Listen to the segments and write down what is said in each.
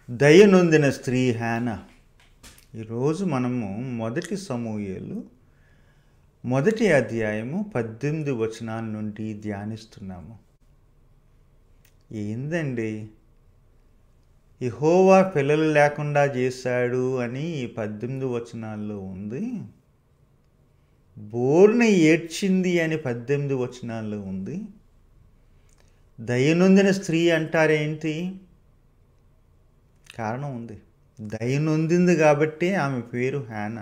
దయ నొందిన స్త్రీ హానా. ఈరోజు మనము మొదటి సమూయేలు మొదటి అధ్యాయము 18 వచనాల నుండి ధ్యానిస్తున్నాము. ఏందండి, యెహోవా పిల్లలు లేకుండా చేశాడు అని 18 వచనాల్లో ఉంది. బోర్న ఏడ్చింది అని 18 వచనాల్లో ఉంది. దయనొందిన స్త్రీ అంటారేంటి? కారణం ఉంది. దయనొందింది కాబట్టి ఆమె పేరు హానా.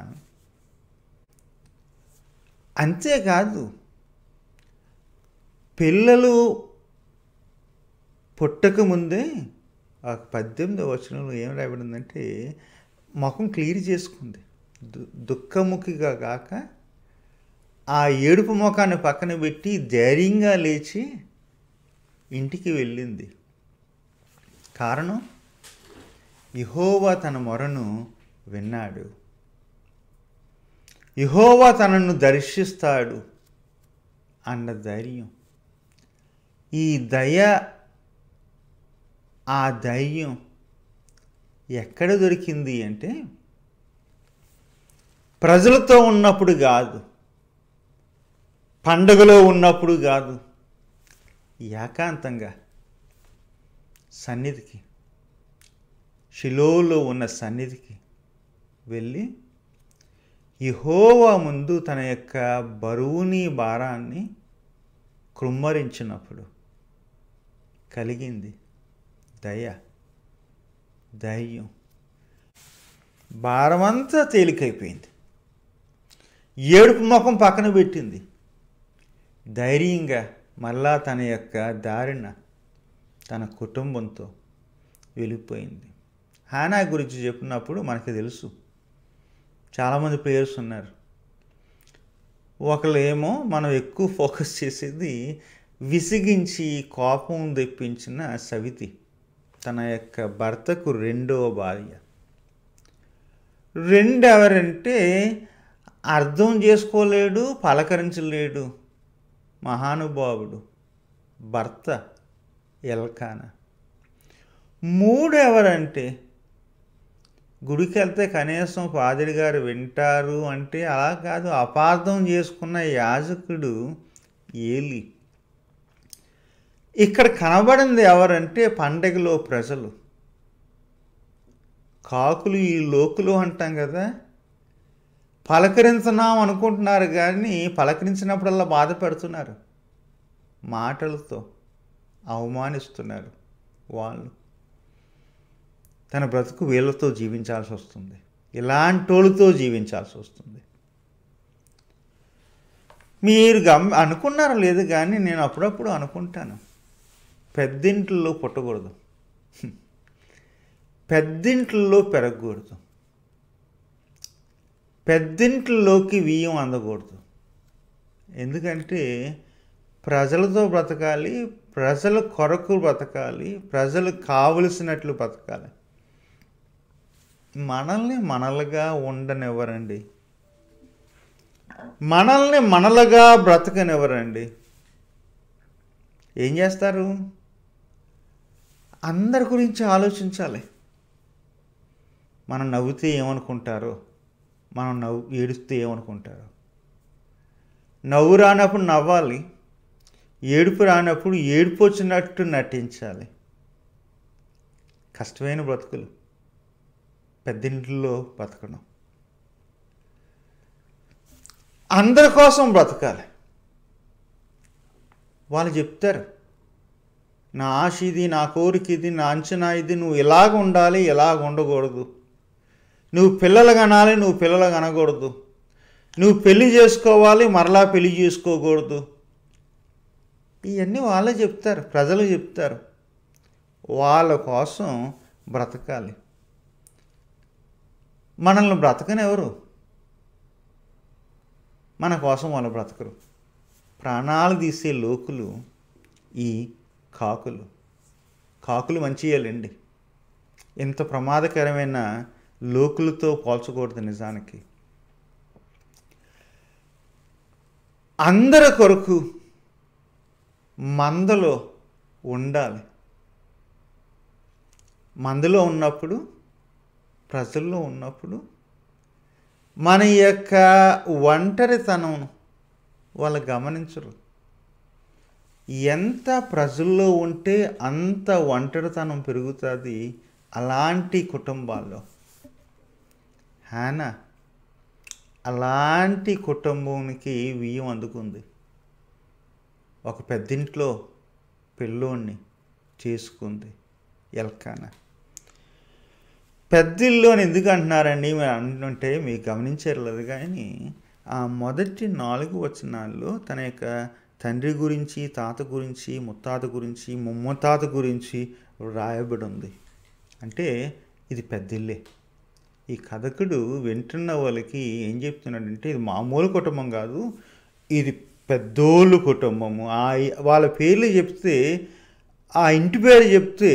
అంతేకాదు, పిల్లలు పుట్టకముందే ఆ 18వ వచనంలో ఏం రాయబడిందంటే ముఖం క్లియర్ చేసుకుంది. దుఃఖముఖిగా కాక ఆ ఏడుపు ముఖాన్ని పక్కన పెట్టి ధైర్యంగా లేచి ఇంటికి వెళ్ళింది. కారణం, యెహోవా తన మొరను విన్నాడు. యెహోవా తనను దర్శిస్తాడు అన్న ధైర్యం. ఈ దయ, ఆ ధైర్యం ఎక్కడ దొరికింది అంటే ప్రజలతో ఉన్నప్పుడు కాదు, పండుగలో ఉన్నప్పుడు కాదు, ఏకాంతంగా సన్నిధికి, షిలోలో ఉన్న సన్నిధికి వెళ్ళి యెహోవా ముందు తన యొక్క బరువుని భారాన్ని కృమ్మరించినప్పుడు కలిగింది దయ, ధైర్యం. భారమంతా తేలికైపోయింది. ఏడుపు ముఖం పక్కన పెట్టింది. ధైర్యంగా మళ్ళా తన యొక్క దారిన తన కుటుంబంతో వెళ్ళిపోయింది. హానా గురించి చెప్పినప్పుడు మనకి తెలుసు, చాలామంది ప్లేయర్స్ ఉన్నారు. ఒకళ్ళేమో మనం ఎక్కువ ఫోకస్ చేసేది విసిగించి కోపం తెప్పించిన సవితి, తన యొక్క భర్తకు రెండవ భార్య. ఎవరంటే అర్థం చేసుకోలేడు, పలకరించలేడు మహానుభావుడు భర్త ఎల్కానా. ఎవరంటే గుడికి వెళ్తే కనీసం పాదిరి గారు వింటారు అంటే అలా కాదు, అపార్థం చేసుకున్న యాజకుడు ఏలి. ఇక్కడ కనబడింది ఎవరంటే పండగలో ప్రజలు, కాకులు, ఈ లోకులు అంటాం కదా. పలకరించున్నాం అనుకుంటున్నారు కానీ పలకరించినప్పుడల్లా బాధ పెడుతున్నారు, మాటలతో అవమానిస్తున్నారు. వాళ్ళు తన బ్రతుకు వీళ్ళతో జీవించాల్సి వస్తుంది, ఇలాంటోళ్ళతో జీవించాల్సి వస్తుంది. మీరు అనుకున్నారో లేదు కానీ నేను అప్పుడప్పుడు అనుకుంటాను, పెద్దింట్లో పుట్టకూడదు, పెద్దింట్లో పెరగకూడదు, పెద్దింట్లోకి బియ్యం అందకూడదు. ఎందుకంటే ప్రజలతో బ్రతకాలి, ప్రజల కొరకు బ్రతకాలి, ప్రజలు కావలసినట్లు బ్రతకాలి. మనల్ని మనలుగా ఉండనివ్వరండి, మనల్ని మనలుగా బ్రతకనివ్వరండి. ఏం చేస్తారు? అందరి గురించి ఆలోచించాలి. మనం నవ్వితే ఏమనుకుంటారో, మనం ఏడుస్తే ఏమనుకుంటారో. నవ్వు రానప్పుడు నవ్వాలి, ఏడుపు రానప్పుడు ఏడుపు వచ్చినట్టు నటించాలి. కష్టమైన బ్రతుకులు పెద్దింట్లో బ్రతకడం. అందరి కోసం బ్రతకాలి. వాళ్ళు చెప్తారు, నా ఆశ ఇది, నా కోరిక ఇది, నా అంచనా ఇది, నువ్వు ఇలాగ ఉండాలి, ఇలాగ ఉండకూడదు, నువ్వు పిల్లలు కనాలి, నువ్వు పిల్లలు కనకూడదు, నువ్వు పెళ్లి చేసుకోవాలి, మరలా పెళ్లి చేసుకోకూడదు. ఇవన్నీ వాళ్ళే చెప్తారు, ప్రజలు చెప్తారు. వాళ్ళ కోసం బ్రతకాలి. మనల్ని బ్రతకనెవరు? మన కోసం వాళ్ళు బ్రతకరు. ప్రాణాలు తీసే లోకులు ఈ కాకులు. కాకులు మంచియాలండి, ఇంత ప్రమాదకరమైన లోకులతో పోల్చకూడదు. నిజానికి అందరి కొరకు మందలో ఉండాలి. మందులో ఉన్నప్పుడు, ప్రజల్లో ఉన్నప్పుడు మన యొక్క ఒంటరితనం వాళ్ళు గమనించరు. ఎంత ప్రజల్లో ఉంటే అంత ఒంటరితనం పెరుగుతుంది. అలాంటి కుటుంబాల్లో హానా అలాంటి కుటుంబానికి బియ్యం అందుకుంది. ఒక పెద్దింట్లో పిల్లోడిని చేసుకుంది ఎల్కానా. పెద్దిల్లు అని ఎందుకు అంటున్నారండి మీరు అంటుంటే మీకు గమనించలేదు. కానీ ఆ మొదటి 4 వచనాల్లో తన యొక్క తండ్రి గురించి, తాత గురించి, ముత్తాత గురించి, ముమ్మతాత గురించి రాయబడి ఉంది. అంటే ఇది పెద్దిల్లే. ఈ కథకుడు వింటున్న వాళ్ళకి ఏం చెప్తున్నాడంటే ఇది మామూలు కుటుంబం కాదు, ఇది పెద్దోళ్ళు కుటుంబము. వాళ్ళ పేర్లు చెప్తే, ఆ ఇంటి పేరు చెప్తే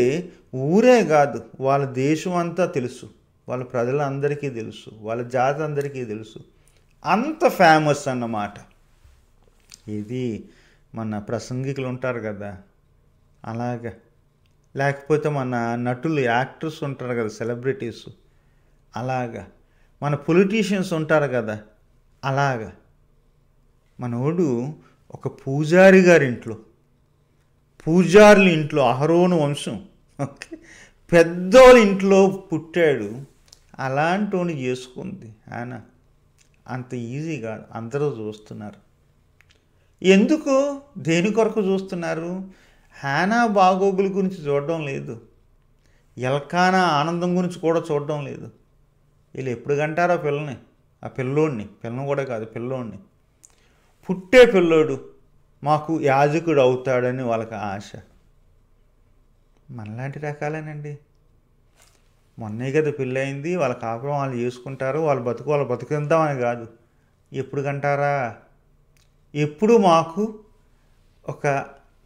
ఊరే కాదు వాళ్ళ దేశం అంతా తెలుసు, వాళ్ళ ప్రజలందరికీ తెలుసు, వాళ్ళ జాతి అందరికీ తెలుసు. అంత ఫేమస్ అన్నమాట. ఇది మన ప్రసంగికులు ఉంటారు కదా అలాగా, లేకపోతే మన నటులు యాక్టర్స్ ఉంటారు కదా సెలబ్రిటీస్ అలాగా, మన పొలిటీషియన్స్ ఉంటారు కదా అలాగా. మనోడు ఒక పూజారి గారింట్లో, పూజారుల ఇంట్లో, అహరోను వంశం, ఓకే, పెద్దోళ్ళ ఇంట్లో పుట్టాడు. అలాంటి చేసుకుంది ఆయన. అంత ఈజీ కాదు. అందరూ చూస్తున్నారు. ఎందుకు, దేని కొరకు చూస్తున్నారు? హానా బాగోగుల గురించి చూడడం లేదు, ఎల్కానా ఆనందం గురించి కూడా చూడడం లేదు. వీళ్ళు ఎప్పుడు కంటారో పిల్లని, ఆ పిల్లని కూడా కాదు, పిల్లోడిని, పుట్టే పిల్లోడు మాకు యాజకుడు అవుతాడని వాళ్ళకి ఆశ. మనలాంటి రకాలేనండి. మొన్నే కదా పెళ్ళి అయింది, వాళ్ళ కాపురం వాళ్ళు చేసుకుంటారు, వాళ్ళు బతుకుతామని కాదు. ఎప్పుడు కంటారా? ఎప్పుడు మాకు ఒక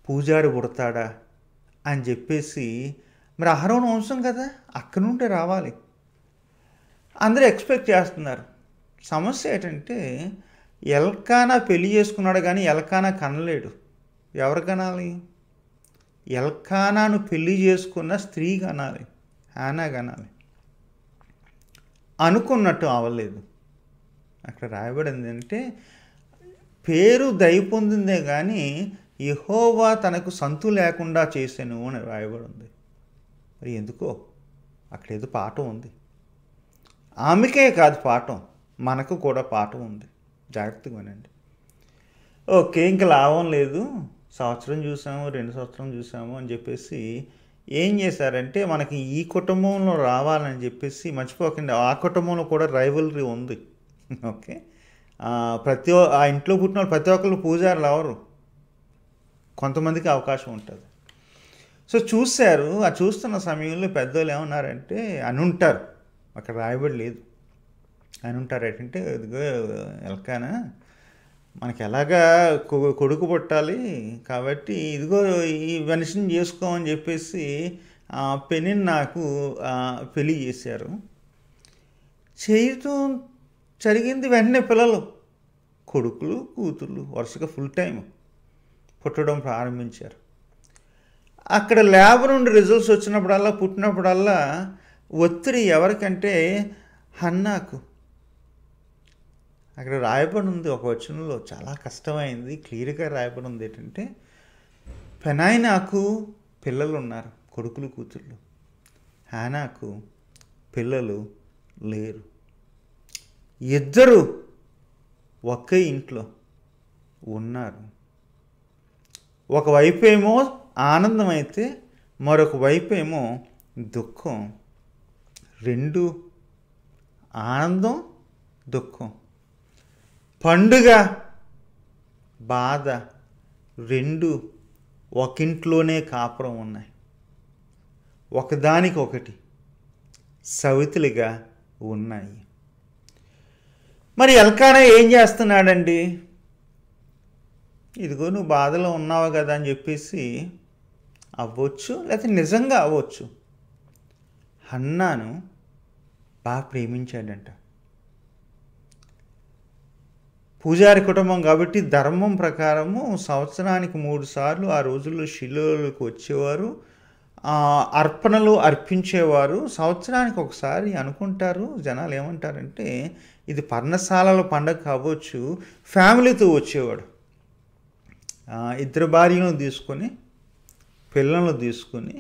పూజారి పుడతాడా అని చెప్పేసి. మరి అహరోను వంశం కదా, అక్కడి నుండి రావాలి, అందరూ ఎక్స్పెక్ట్ చేస్తున్నారు. సమస్య ఏంటంటే ఎల్కానా పెళ్లి చేసుకున్నాడు కానీ ఎల్కానా కనలేడు. ఎవరు కనాలి? ఎల్కానాను పెళ్లి చేసుకున్న స్త్రీ కనాలి, హానా కనాలి. అనుకున్నట్టు అవ్వలేదు. అక్కడ రాయబడింది అంటే పేరు దయ పొందిందే కానీ యెహోవా తనకు సంతు లేకుండా చేశాను అని రాయబడి ఉంది. మరి ఎందుకో అక్కడ ఏదో పాఠం ఉంది. ఆమెకే కాదు పాఠం, మనకు కూడా పాఠం ఉంది. జాగ్రత్తగా వినండి. ఓకే, ఇంకా లాభం లేదు, సంవత్సరం చూసాము, 2 సంవత్సరం చూసాము అని చెప్పేసి ఏం చేశారంటే మనకి ఈ కుటుంబంలో రావాలని చెప్పేసి మర్చిపోకండి, ఆ కుటుంబంలో కూడా రైవలరీ ఉంది. ఓకే, ఆ ఇంట్లో పుట్టిన వాళ్ళు ప్రతి ఒక్కరు పూజారులు అవరు, కొంతమందికి అవకాశం ఉంటుంది. సో చూశారు. ఆ చూస్తున్న సమయంలో పెద్దోళ్ళు ఏమన్నారంటే అని ఉంటారు, అక్కడ రాయబడి లేదు, అని ఉంటారు ఏంటంటే ఇదిగో ఎల్కానా మనకి ఎలాగా కొడుకు పుట్టాలి కాబట్టి ఇదిగో ఈ మనిషిని చేసుకోమని చెప్పేసి పెనిని నాకు పెళ్లి చేశారు. చేయటం జరిగింది. వెంటనే పిల్లలు, కొడుకులు కూతుర్లు వరుసగా ఫుల్ టైం పుట్టడం ప్రారంభించారు. అక్కడ ల్యాబ్ నుండి రిజల్ట్స్ వచ్చినప్పుడల్లా, పుట్టినప్పుడల్లా ఒత్తిడి ఎవరికంటే హన్నాకు. అక్కడ రాయబడి ఉంది ఒక వచనంలో, చాలా కష్టమైంది, క్లియర్గా రాయబడి ఉంది ఏంటంటే పెనాయినాకు పిల్లలు ఉన్నారు, కొడుకులు కూతుర్లు, హానాకు పిల్లలు లేరు. ఇద్దరు ఒకే ఇంట్లో ఉన్నారు. ఒకవైపు ఏమో ఆనందం అయితే మరొక వైపు ఏమో దుఃఖం. రెండు ఆనందం దుఃఖం, పండుగ బాధ, రెండు ఒకింట్లోనే కాపురం ఉన్నాయి. ఒకదానికొకటి సవితులుగా ఉన్నాయి. మరి ఎల్కానా ఏం చేస్తున్నాడండి? ఇదిగో నువ్వు బాధలో ఉన్నావు కదా అని చెప్పేసి అవ్వచ్చు, లేకపోతే నిజంగా అవ్వచ్చు. హన్నాను బాగా ప్రేమించాడంట. పూజారి కుటుంబం కాబట్టి ధర్మం ప్రకారము సంవత్సరానికి 3 సార్లు ఆ రోజుల్లో షిలోలకు వచ్చేవారు. అర్పణలు అర్పించేవారు. సంవత్సరానికి ఒకసారి అనుకుంటారు జనాలు ఏమంటారంటే, ఇది పర్ణశాలల పండగ కావచ్చు, ఫ్యామిలీతో వచ్చేవాడు. ఇద్దరు భార్యలను తీసుకొని, పిల్లలను తీసుకొని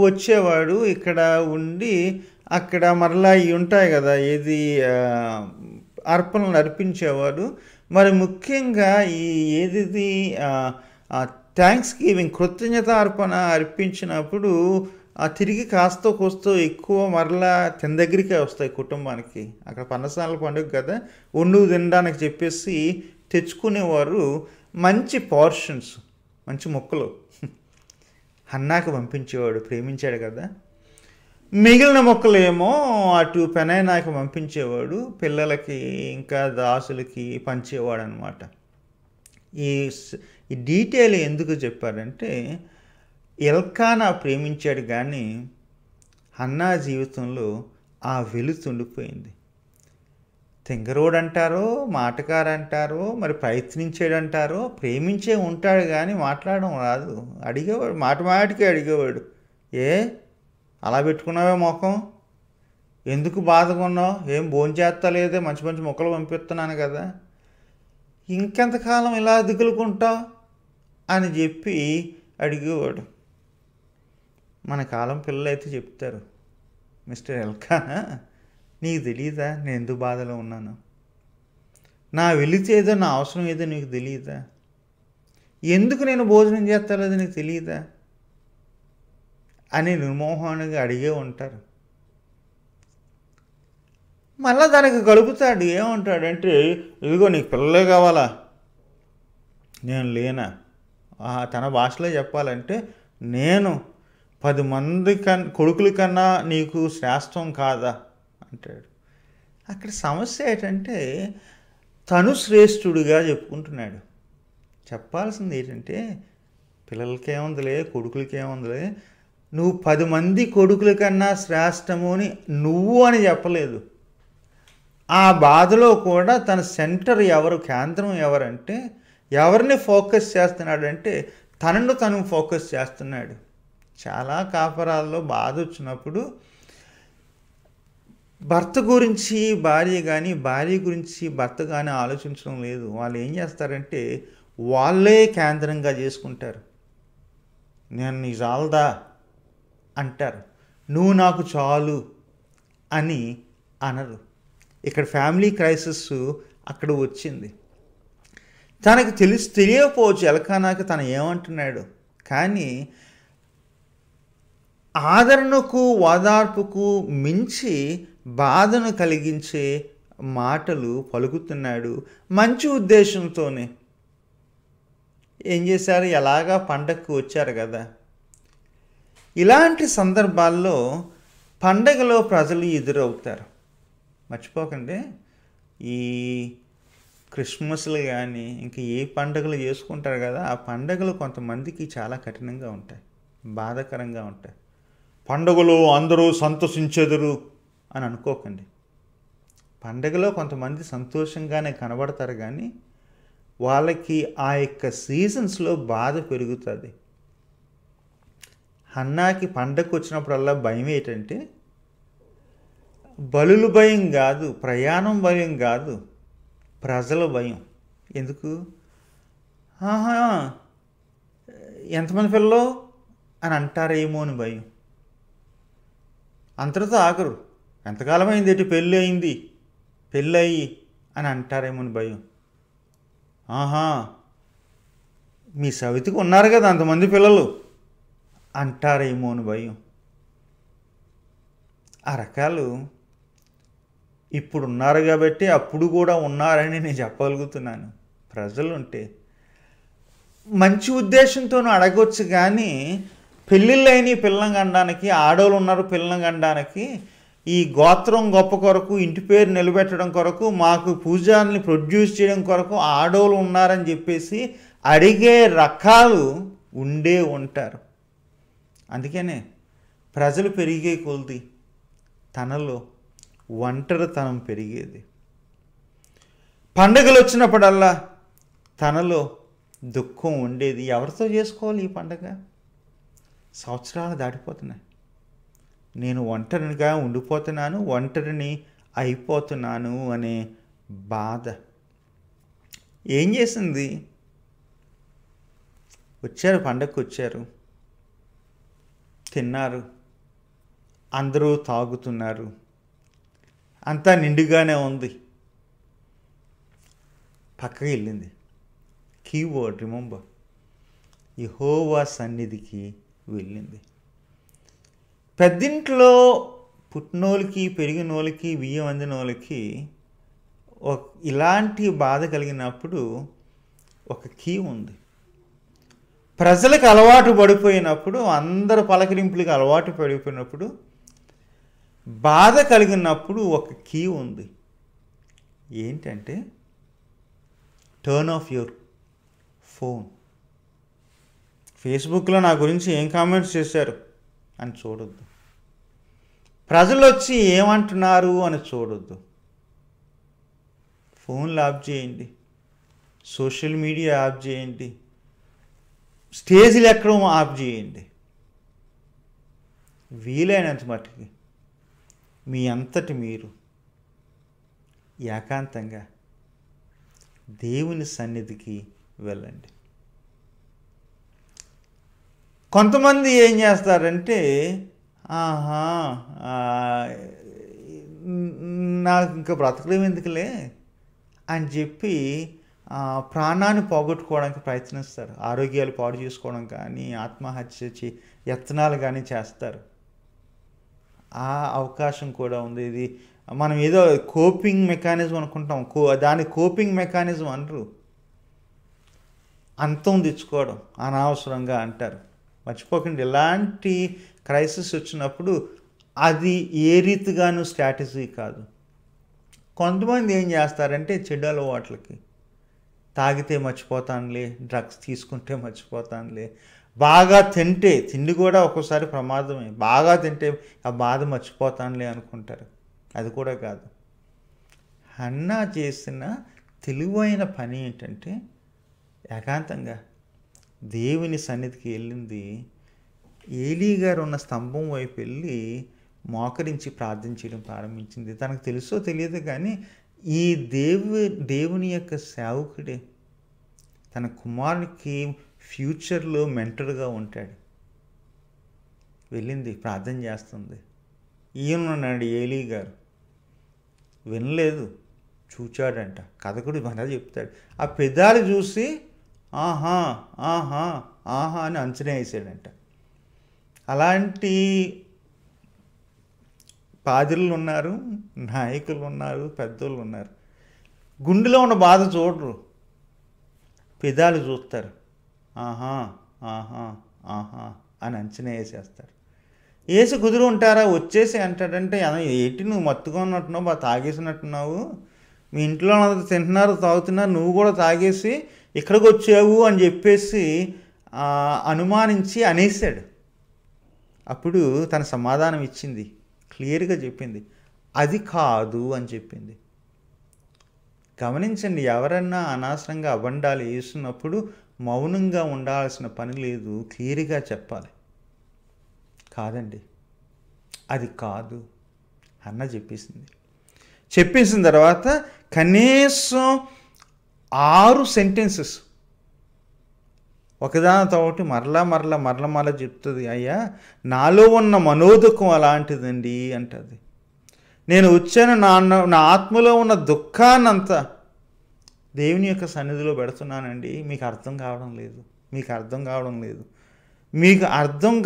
వచ్చేవాడు. ఇక్కడ ఉండి అక్కడ మరలా ఇవి ఉంటాయి కదా, ఏది అర్పణలు అర్పించేవాడు. మరి ముఖ్యంగా ఏది థ్యాంక్స్ గివింగ్, కృతజ్ఞత అర్పణ అర్పించినప్పుడు తిరిగి కాస్తో కోస్తో ఎక్కువ మరలా తన దగ్గరికే వస్తాయి కుటుంబానికి. అక్కడ పర్ణశాలల పండుగ కదా, వండు తినడానికి చెప్పేసి తెచ్చుకునేవారు. మంచి పోర్షన్స్, మంచి మొక్కలు హన్నాకి పంపించేవాడు, ప్రేమించాడు కదా. మిగిలిన మొక్కలేమో అటు పెనైనాకి పంపించేవాడు, పిల్లలకి ఇంకా దాసులకి పంచేవాడు అనమాట. ఈ డీటెయిల్ ఎందుకు చెప్పారంటే, ఎల్కానా ప్రేమించాడు కానీ హన్నా జీవితంలో ఆ వెలుతుండిపోయింది. తెంగరోడంటారో, మాటకారంటారో, మరి ప్రయత్నించాడంటారో, ప్రేమించే ఉంటాడు కానీ మాట్లాడడం రాదు. అడిగేవాడు, మాటికి అడిగేవాడు, అలా పెట్టుకున్నావే మొఖం, ఎందుకు బాధగా ఉన్నావు, ఏం భోంచేస్తా లేదే, మంచి మంచి మొక్కలు పంపిస్తున్నాను కదా, ఇంకెంతకాలం ఇలా దిగులుకుంటావు అని చెప్పి అడిగేవాడు. మన కాలం పిల్లలు అయితే చెప్తారు, మిస్టర్ ఎల్కానా నీకు తెలియదా నేను ఎందుకు బాధలో ఉన్నాను, నా వెళితే ఏదో నా అవసరం ఏదో నీకు తెలియదా, ఎందుకు నేను భోజనం చేస్తాలేదో నీకు తెలియదా అని నిర్మోహంగా అడిగే ఉంటారు. మళ్ళా దానికి గడుపుతాడు. ఏమంటాడంటే, ఇదిగో నీకు పిల్లలే కావాలా, నేను లేనా, తన భాషలో చెప్పాలంటే, నేను 10 మంది కొడుకుల కన్నా నీకు శ్రేష్టం కాదా అంటాడు. అక్కడ సమస్య ఏంటంటే, తను శ్రేష్ఠుడిగా చెప్పుకుంటున్నాడు. చెప్పాల్సింది ఏంటంటే, పిల్లలకేముందిలే, కొడుకులకేముందిలే, నువ్వు 10 మంది కొడుకుల కన్నా శ్రేష్టము అని నువ్వు అని చెప్పలేదు. ఆ బాధలో కూడా తన సెంటర్ ఎవరు, కేంద్రం ఎవరంటే, ఎవరిని ఫోకస్ చేస్తున్నాడంటే తనను తను ఫోకస్ చేస్తున్నాడు. చాలా కాపురాల్లో బాధ వచ్చినప్పుడు భర్త గురించి భార్య కానీ, భార్య గురించి భర్త కానీ ఆలోచించడం లేదు. వాళ్ళు ఏం చేస్తారంటే వాళ్ళే కేంద్రంగా చేసుకుంటారు. నేను నీ చాలదా అంటారు, నువ్వు నాకు చాలు అని అనరు. ఇక్కడ ఫ్యామిలీ క్రైసిస్ అక్కడ వచ్చింది. తనకు తెలియకపోవచ్చు ఎల్కానాకి తను ఏమంటున్నాడు, కానీ ఆదరణకు ఓదార్పుకు మించి బాధను కలిగించే మాటలు పలుకుతున్నాడు. మంచి ఉద్దేశంతోనే ఏం చేశారు, ఎలాగా పండగకు వచ్చారు కదా. ఇలాంటి సందర్భాల్లో పండగలో ప్రజలు ఎదురవుతారు. మర్చిపోకండి, ఈ క్రిస్మస్లు కానీ ఇంకా ఏ పండుగలు చేసుకుంటారు కదా, ఆ పండుగలు కొంతమందికి చాలా కఠినంగా ఉంటాయి, బాధాకరంగా ఉంటాయి. పండుగలో అందరూ సంతోషించెదరు అని అనుకోకండి. పండుగలో కొంతమంది సంతోషంగానే కనబడతారు కానీ వాళ్ళకి ఆ యొక్క సీజన్స్లో బాధ పెరుగుతుంది. హన్నాకి పండగకు వచ్చినప్పుడల్లా భయం ఏంటంటే, బలులు భయం కాదు, ప్రయాణం భయం కాదు, ప్రజల భయం. ఎందుకు, ఎంతమంది పిల్లలు అని అంటారేమో అని భయం. అంతటితో ఆగరు, ఎంతకాలం అయింది ఏంటి పెళ్ళి అయ్యి అని అంటారేమో అని భయం. మీ సవితికి ఉన్నారు కదా అంతమంది పిల్లలు అంటారేమో అని భయం. ఆ రకాలు ఇప్పుడు ఉన్నారు కాబట్టి అప్పుడు కూడా ఉన్నారని నేను చెప్పగలుగుతున్నాను. ప్రజలు ఉంటే మంచి ఉద్దేశంతోనూ అడగొచ్చు కానీ పెళ్ళిళ్ళైన పిల్లలను కనడానికి, ఆడవాళ్ళు ఉన్నారు పిల్లలను కనడానికి, ఈ గోత్రం గొప్ప కొరకు, ఇంటి పేరు నిలబెట్టడం కొరకు, మాకు పూజారిని ప్రొడ్యూస్ చేయడం కొరకు ఆడవాళ్ళు ఉన్నారని చెప్పేసి అడిగే రకాలు ఉంటారు. అందుకనే ప్రజలు పెరిగే కొలది తనలో ఒంటరితనం పెరిగేది. పండుగలు వచ్చినప్పుడల్లా తనలో దుఃఖం ఉండేది. ఎవరితో చేసుకోవాలి ఈ పండగ? సంవత్సరాలు దాటిపోతున్నాయి. నేను ఒంటరిగా ఉండిపోతున్నాను, ఒంటరిని అయిపోతున్నాను అనే బాధ. ఏం చేసింది? వచ్చారు, పండగకు వచ్చారు, తిన్నారు, అందరూ తాగుతున్నారు, అంతా నిండుగానే ఉంది. పక్కకి వెళ్ళింది. కీవర్డ్ రిమెంబర్, యెహోవా సన్నిధికి వెళ్ళింది. పెద్దింట్లో పుట్టినోళ్ళకి, పెరిగినోళ్ళకి, బియ్యం అందినోళ్ళకి ఇలాంటి బాధ కలిగినప్పుడు ఒక కీ ఉంది. ప్రజలకు అలవాటు పడిపోయినప్పుడు, అందరు పలకరింపులకి అలవాటు పడిపోయినప్పుడు, బాధ కలిగినప్పుడు ఒక కీ ఉంది. ఏంటంటే టర్న్ ఆఫ్ యువర్ ఫోన్. ఫేస్బుక్లో నా గురించి ఏం కామెంట్స్ చేశారు అని చూడొద్దు. ప్రజలు వచ్చి ఏమంటున్నారు అని చూడొద్దు. ఫోన్లు ఆఫ్ చేయండి, సోషల్ మీడియా ఆఫ్ చేయండి, స్టేజ్లు ఎక్కడం ఆఫ్ చేయండి. వీలైనంత మట్టుకి మీ అంతటి మీరు ఏకాంతంగా దేవుని సన్నిధికి వెళ్ళండి. కొంతమంది ఏం చేస్తారంటే, నాకు ఇంకా బ్రతకడం ఎందుకులే అని చెప్పి ప్రాణాన్ని పోగొట్టుకోవడానికి ప్రయత్నిస్తారు. ఆరోగ్యాలు పాడు చేసుకోవడం కానీ, ఆత్మహత్య యత్నాలు కానీ చేస్తారు. ఆ అవకాశం కూడా ఉంది. ఇది మనం ఏదో కోపింగ్ మెకానిజం అనుకుంటాం, దాని కోపింగ్ మెకానిజం అనరు. అంతం తెచ్చుకోవడం అనవసరంగా అంటారు. మర్చిపోకండి, ఇలాంటి క్రైసిస్ వచ్చినప్పుడు అది ఏ రీతిగాను స్ట్రాటజీ కాదు. కొంతమంది ఏం చేస్తారంటే చెడు అలవాట్లకి, తాగితే మర్చిపోతానులే, డ్రగ్స్ తీసుకుంటే మర్చిపోతానులే, బాగా తింటే, తిండి కూడా ఒక్కోసారి ప్రమాదమే, బాగా తింటే ఆ బాధ మర్చిపోతానులే అనుకుంటారు. అది కూడా కాదు. హన్నా చేసిన తెలివైన పని ఏంటంటే ఏకాంతంగా దేవుని సన్నిధికి వెళ్ళింది. ఏలీ గారు ఉన్న స్తంభం వైపు వెళ్ళి మోకరించి ప్రార్థన చేయడం ప్రారంభించింది. తనకు తెలుసో తెలియదు కానీ ఈ దేవుని యొక్క సేవకుడే తన కుమారునికి ఫ్యూచర్లో మెంటర్గా ఉంటాడు. వెళ్ళింది, ప్రార్థన చేస్తుంది. ఈయనున్నాడు ఏలీ గారు, వినలేదు, చూచాడంట. కథకుడు మన చెప్తాడు. ఆ పెదాలు చూసి ఆహా ఆహా ఆహా అని అంచనా వేసాడంట. అలాంటి పాదిరులు ఉన్నారు, నాయకులు ఉన్నారు, పెద్దోళ్ళు ఉన్నారు. గుండెలో ఉన్న బాధ చూడరు, పెదాలు చూస్తారు. ఆహా ఆహా ఆహా అని అంచనా వేసేస్తారు. వేసి కుదురు ఉంటారా? వచ్చేసి అంటాడంటే, ఏంటి నువ్వు మత్తుగా ఉన్నట్టున్నావు, బాగా తాగేసినట్టున్నావు, మీ ఇంట్లో అందరూ తింటున్నారు, తాగుతున్నారు, నువ్వు కూడా తాగేసి ఇక్కడికి వచ్చావు అని చెప్పేసి అనుమానించి అనేసాడు. అప్పుడు తన సమాధానం ఇచ్చింది, క్లియర్గా చెప్పింది, అది కాదు అని చెప్పింది. గమనించండి, ఎవరన్నా అనవసరంగా అబండాలు వేస్తున్నప్పుడు మౌనంగా ఉండాల్సిన పని లేదు, క్లియర్గా చెప్పాలి. కాదండి, అది కాదు అన్న చెప్పేసిన తర్వాత కనీసం 6 సెంటెన్సెస్ ఒకదానితో ఒకటి మరలా చెప్తుంది. అయ్యా, నాలో ఉన్న మనోదుఖం అలాంటిదండి అంటది. నేను వచ్చాను, నా ఆత్మలో ఉన్న దుఃఖాన్నంతా దేవుని యొక్క సన్నిధిలో పెడుతున్నానండి. మీకు అర్థం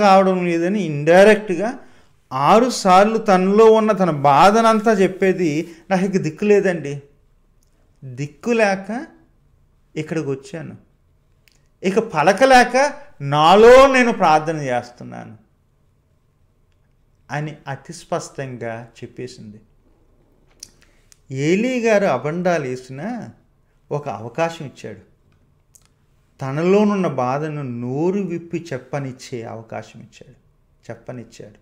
కావడం లేదని ఇండైరెక్ట్గా 6 సార్లు తనలో ఉన్న తన బాధనంతా చెప్పేది. నాకు ఇక దిక్కు లేదండి, దిక్కు లేక ఇక్కడికి వచ్చాను, ఇక పలకలేక నాలో నేను ప్రార్థన చేస్తున్నాను అని అతి స్పష్టంగా చెప్పేసింది. ఏలీ గారు అబండాలు వేసిన ఒక అవకాశం ఇచ్చాడు. తనలోనున్న బాధను నోరు విప్పి చెప్పనిచ్చే అవకాశం చెప్పనిచ్చాడు.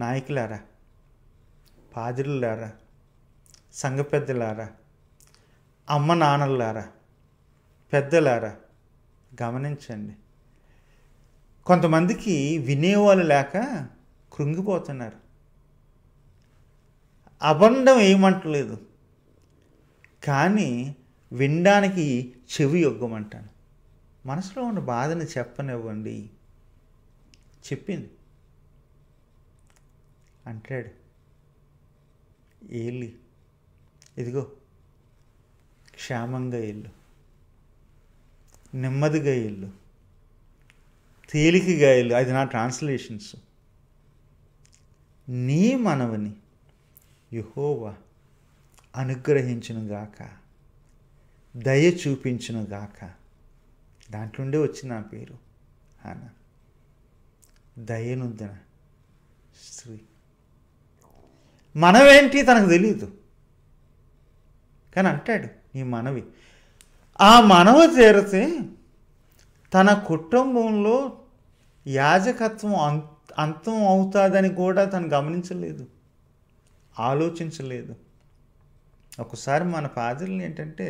నాయకులారా, పాదిరులారా, సంఘ పెద్దలారా, అమ్మ నాన్నలారా, పెద్దలారా, గమనించండి. కొంతమందికి వినేవాళ్ళు లేక కృంగిపోతున్నారు. అబద్ధం ఏమంటలేదు, కానీ వినడానికి చెవి యొగ్గమంటాను. మనసులో ఉన్న బాధని చెప్పనివ్వండి. చెప్పింది. అంటాడు ఏలి, ఇదిగో క్షేమంగా ఇల్లు, నెమ్మదిగా ఇల్లు, తేలికగా ఇల్లు. అది నా ట్రాన్స్లేషన్స్. నీ మనవని యెహోవా అనుగ్రహించునుగాక, దయ చూపించునుగాక. దాంట్లోండే వచ్చిన నా పేరు అన్న. దయనుందిన స్త్రీ. మనవేంటి తనకు తెలియదు, కానీ అంటాడు నీ మనవి. ఆ మనవి తీరితే తన కుటుంబంలో యాజకత్వం అంతం అవుతుందని కూడా తను గమనించలేదు, ఆలోచించలేదు. ఒకసారి మన పాదరులు ఏంటంటే,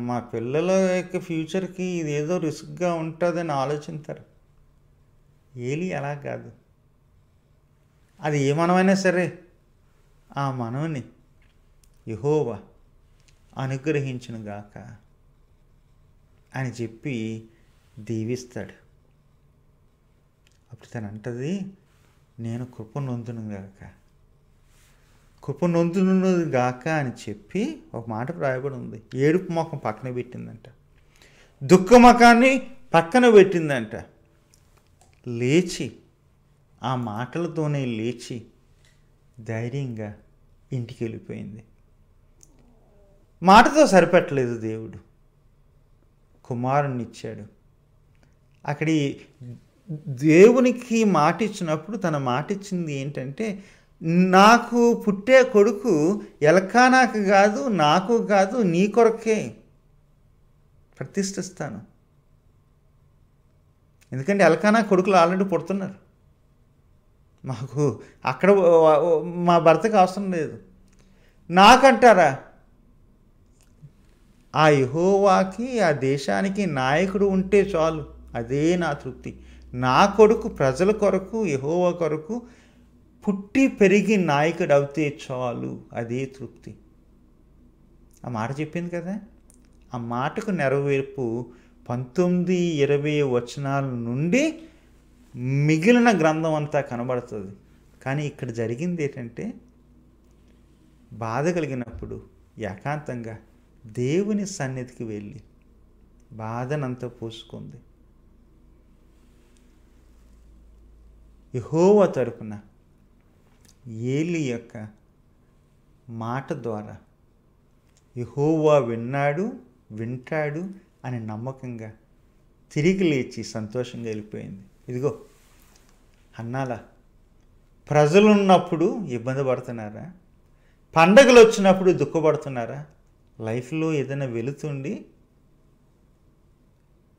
మా పిల్లల యొక్క ఫ్యూచర్కి ఇదేదో రిస్క్గా ఉంటుందని ఆలోచిస్తారు. ఏలి అలా కాదు. అది ఏ మనమైనా సరే ఆ మనవని యెహోవా అనుగ్రహించునుగాక అని చెప్పి దీవిస్తాడు. అప్పుడు తను అంటది, నేను కృప నొందునుగాక, కృప నొందునుగాక అని చెప్పి ఒక మాట రాయబడి ఉంది. ఏడుపు ముఖం పక్కన పెట్టిందంట, దుఃఖ ముఖాన్ని పక్కన పెట్టిందంట. లేచి ఆ మాటలతోనే లేచి ధైర్యంగా ఇంటికి వెళ్ళిపోయింది. మాటతో సరిపెట్టలేదు, దేవుడు కుమారుణ్ణి ఇచ్చాడు. అక్కడి దేవునికి మాట ఇచ్చినప్పుడు తన మాట ఇచ్చింది ఏంటంటే, నాకు పుట్టే కొడుకు ఎల్కానాకు కాదు, నాకు కాదు, నీ కొరకే ప్రతిష్ఠిస్తాను. ఎందుకంటే ఎల్కానా కొడుకులు ఆల్రెడీ పుడుతున్నారు. మాకు అక్కడ మా భర్తకు అవసరం లేదు. నాకంటారా, ఆ యెహోవాకి, ఆ దేశానికి నాయకుడు ఉంటే చాలు, అదే నా తృప్తి. నా కొడుకు ప్రజల కొరకు, యెహోవా కొరకు పుట్టి పెరిగి నాయకుడు అవుతే చాలు, అదే తృప్తి. ఆ మాట చెప్పింది కదా. ఆ మాటకు నెరవేర్పు 19-20 వచనాల నుండి మిగిలిన గ్రంథం అంతా కనబడుతుంది. కానీ ఇక్కడ జరిగింది ఏంటంటే, బాధ కలిగినప్పుడు ఏకాంతంగా దేవుని సన్నిధికి వెళ్ళి బాధనంతా పోసుకుంది. యెహోవా తరపున ఏలి యొక్క మాట ద్వారా యెహోవా విన్నాడు, వింటాడు అని నమ్మకంగా తిరిగి లేచి సంతోషంగా వెళ్ళిపోయింది. ఇదిగో అన్నాలా, ప్రజలున్నప్పుడు ఇబ్బంది పడుతున్నారా? పండగలు వచ్చినప్పుడు దుఃఖపడుతున్నారా? లైఫ్లో ఏదైనా వెళుతుండి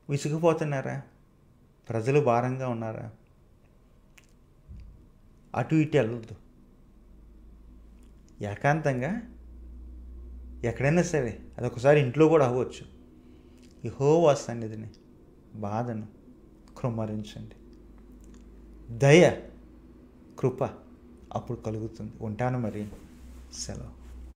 విసిగిపోతున్నారా? ప్రజలు భారంగా ఉన్నారా? అటు ఇటు వెళ్ళొద్దు. ఏకాంతంగా ఎక్కడైనా సరే, అదొకసారి ఇంట్లో కూడా అవ్వచ్చు, యెహోవా సన్నిధిని బాధను కృమ్మరించండి. దయ, కృప అప్పుడు కలుగుతుంది. ఉంటాను మరి, సెలవు.